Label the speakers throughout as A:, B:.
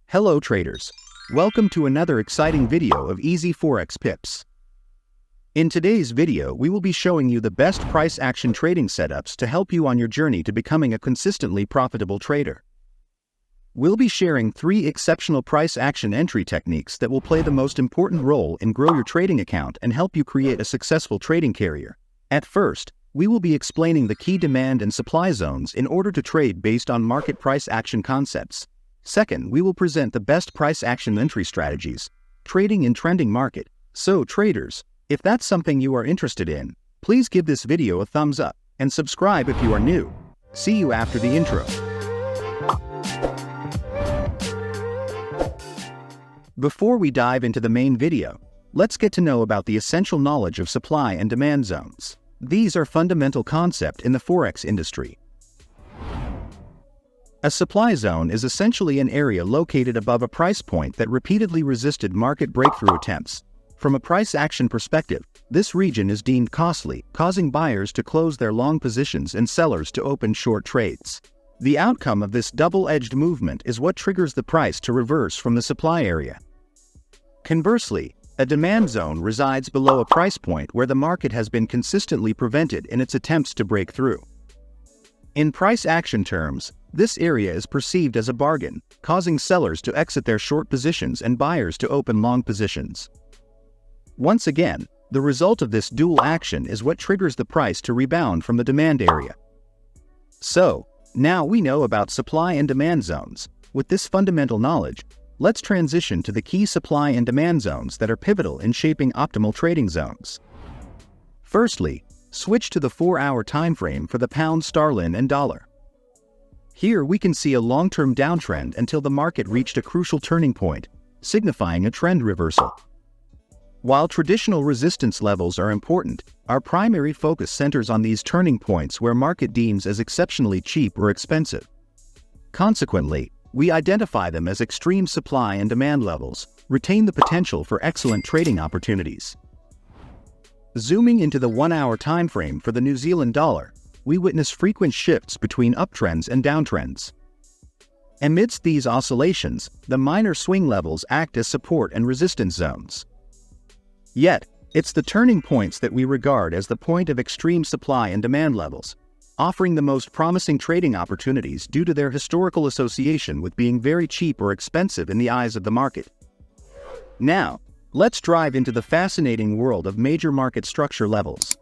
A: Hello traders, welcome to another exciting video of Easy Forex Pips. In today's video we will be showing you the best price action trading setups to help you on your journey to becoming a consistently profitable trader. We'll be sharing 3 exceptional price action entry techniques that will play the most important role in grow your trading account and help you create a successful trading career. At first, we will be explaining the key demand and supply zones in order to trade based on market price action concepts. Second, we will present the best price action entry strategies, trading in trending market. So traders, if that's something you are interested in, please give this video a thumbs up and subscribe if you are new. See you after the intro. Before we dive into the main video, let's get to know about the essential knowledge of supply and demand zones. These are fundamental concepts in the Forex industry. A supply zone is essentially an area located above a price point that repeatedly resisted market breakthrough attempts. From a price action perspective, this region is deemed costly, causing buyers to close their long positions and sellers to open short trades. The outcome of this double-edged movement is what triggers the price to reverse from the supply area. Conversely, a demand zone resides below a price point where the market has been consistently prevented in its attempts to break through. In price action terms, this area is perceived as a bargain, causing sellers to exit their short positions and buyers to open long positions. Once again, the result of this dual action is what triggers the price to rebound from the demand area. So, now we know about supply and demand zones. With this fundamental knowledge, let's transition to the key supply and demand zones that are pivotal in shaping optimal trading zones. Firstly, switch to the 4-hour time frame for the pound sterling and dollar. Here we can see a long-term downtrend until the market reached a crucial turning point, signifying a trend reversal. While traditional resistance levels are important, our primary focus centers on these turning points where market deems as exceptionally cheap or expensive. Consequently, we identify them as extreme supply and demand levels, retain the potential for excellent trading opportunities. Zooming into the 1-hour time frame for the New Zealand dollar, we witness frequent shifts between uptrends and downtrends. Amidst these oscillations, the minor swing levels act as support and resistance zones. Yet, it's the turning points that we regard as the point of extreme supply and demand levels, offering the most promising trading opportunities due to their historical association with being very cheap or expensive in the eyes of the market. Now, let's dive into the fascinating world of major market structure levels.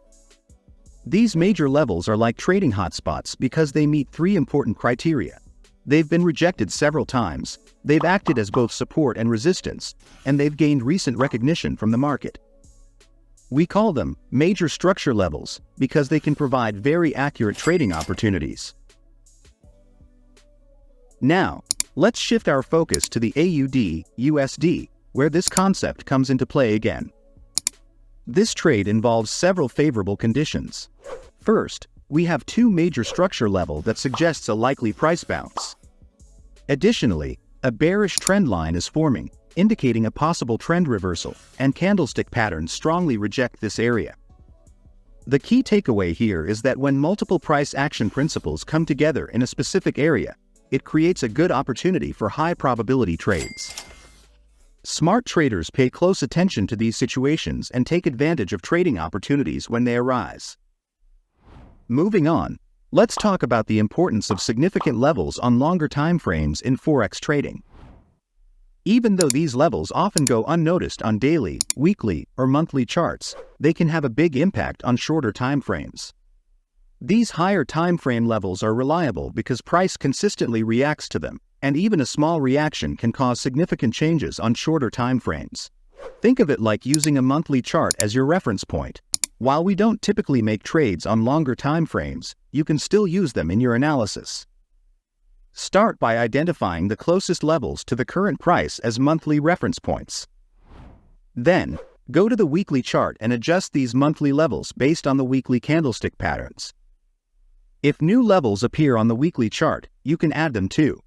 A: These major levels are like trading hotspots because they meet 3 important criteria. They've been rejected several times, they've acted as both support and resistance, and they've gained recent recognition from the market. We call them major structure levels because they can provide very accurate trading opportunities. Now, let's shift our focus to the XAUUSD, where this concept comes into play again. This trade involves several favorable conditions. First, we have 2 major structure levels that suggests a likely price bounce. Additionally, a bearish trend line is forming, indicating a possible trend reversal, and candlestick patterns strongly reject this area. The key takeaway here is that when multiple price action principles come together in a specific area, it creates a good opportunity for high probability trades. Smart traders pay close attention to these situations and take advantage of trading opportunities when they arise. Moving on, let's talk about the importance of significant levels on longer time frames in Forex trading. Even though these levels often go unnoticed on daily, weekly, or monthly charts, they can have a big impact on shorter time frames. These higher time frame levels are reliable because price consistently reacts to them, and even a small reaction can cause significant changes on shorter time frames. Think of it like using a monthly chart as your reference point. While we don't typically make trades on longer time frames, you can still use them in your analysis. Start by identifying the closest levels to the current price as monthly reference points. Then, go to the weekly chart and adjust these monthly levels based on the weekly candlestick patterns. If new levels appear on the weekly chart, you can add them too.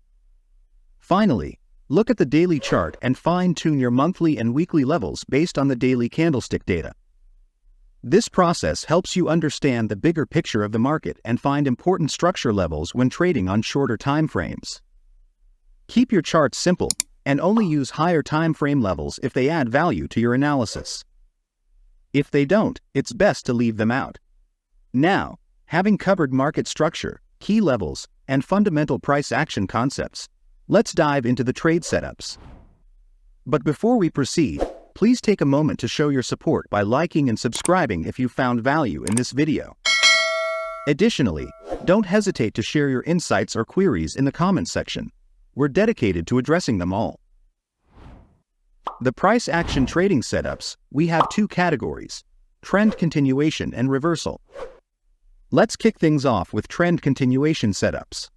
A: Finally, look at the daily chart and fine-tune your monthly and weekly levels based on the daily candlestick data. This process helps you understand the bigger picture of the market and find important structure levels when trading on shorter time frames. Keep your charts simple and only use higher time frame levels if they add value to your analysis. If they don't, it's best to leave them out. Now, having covered market structure, key levels, and fundamental price action concepts, let's dive into the trade setups. But before we proceed, please take a moment to show your support by liking and subscribing if you found value in this video. Additionally, don't hesitate to share your insights or queries in the comments section. We're dedicated to addressing them all. The price action trading setups, we have two categories: trend continuation and reversal. Let's kick things off with trend continuation setups.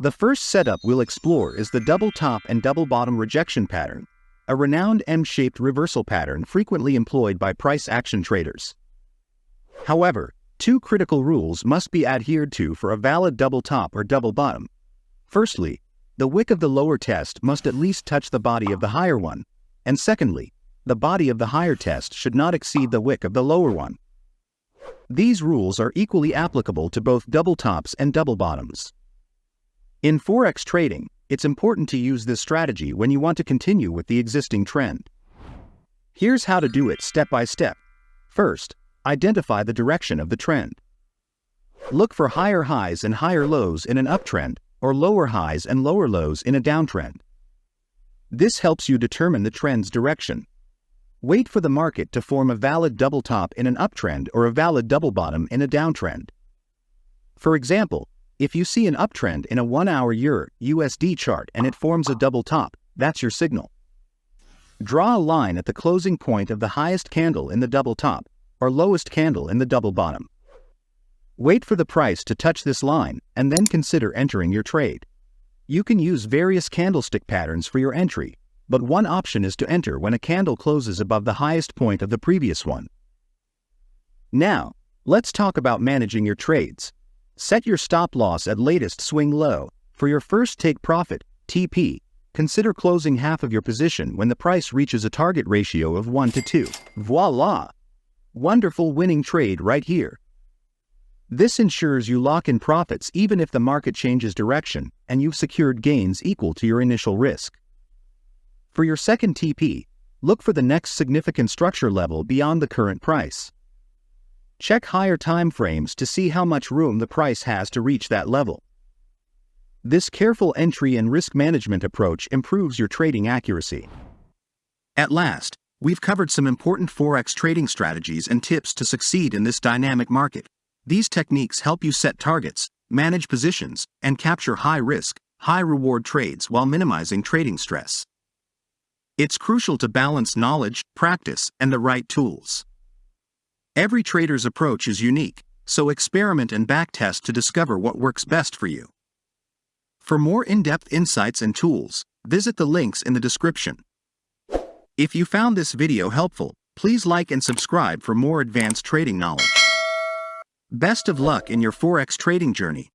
A: The first setup we'll explore is the double top and double bottom rejection pattern, a renowned M-shaped reversal pattern frequently employed by price action traders. However, two critical rules must be adhered to for a valid double top or double bottom. Firstly, the wick of the lower test must at least touch the body of the higher one, and secondly, the body of the higher test should not exceed the wick of the lower one. These rules are equally applicable to both double tops and double bottoms. In Forex trading, it's important to use this strategy when you want to continue with the existing trend. Here's how to do it step by step. First, identify the direction of the trend. Look for higher highs and higher lows in an uptrend, or lower highs and lower lows in a downtrend. This helps you determine the trend's direction. Wait for the market to form a valid double top in an uptrend or a valid double bottom in a downtrend. For example, if you see an uptrend in a 1-hour EUR/USD chart and it forms a double top, that's your signal. Draw a line at the closing point of the highest candle in the double top, or lowest candle in the double bottom. Wait for the price to touch this line and then consider entering your trade. You can use various candlestick patterns for your entry, but one option is to enter when a candle closes above the highest point of the previous one. Now, let's talk about managing your trades. Set your stop loss at latest swing low. For your first take profit, TP, consider closing half of your position when the price reaches a target ratio of 1 to 2. Voila! Wonderful winning trade right here. This ensures you lock in profits even if the market changes direction and you've secured gains equal to your initial risk. For your second TP, look for the next significant structure level beyond the current price. Check higher time frames to see how much room the price has to reach that level. This careful entry and risk management approach improves your trading accuracy. At last, we've covered some important Forex trading strategies and tips to succeed in this dynamic market. These techniques help you set targets, manage positions, and capture high-risk, high-reward trades while minimizing trading stress. It's crucial to balance knowledge, practice, and the right tools. Every trader's approach is unique, so experiment and backtest to discover what works best for you. For more in-depth insights and tools, visit the links in the description. If you found this video helpful, please like and subscribe for more advanced trading knowledge. Best of luck in your Forex trading journey.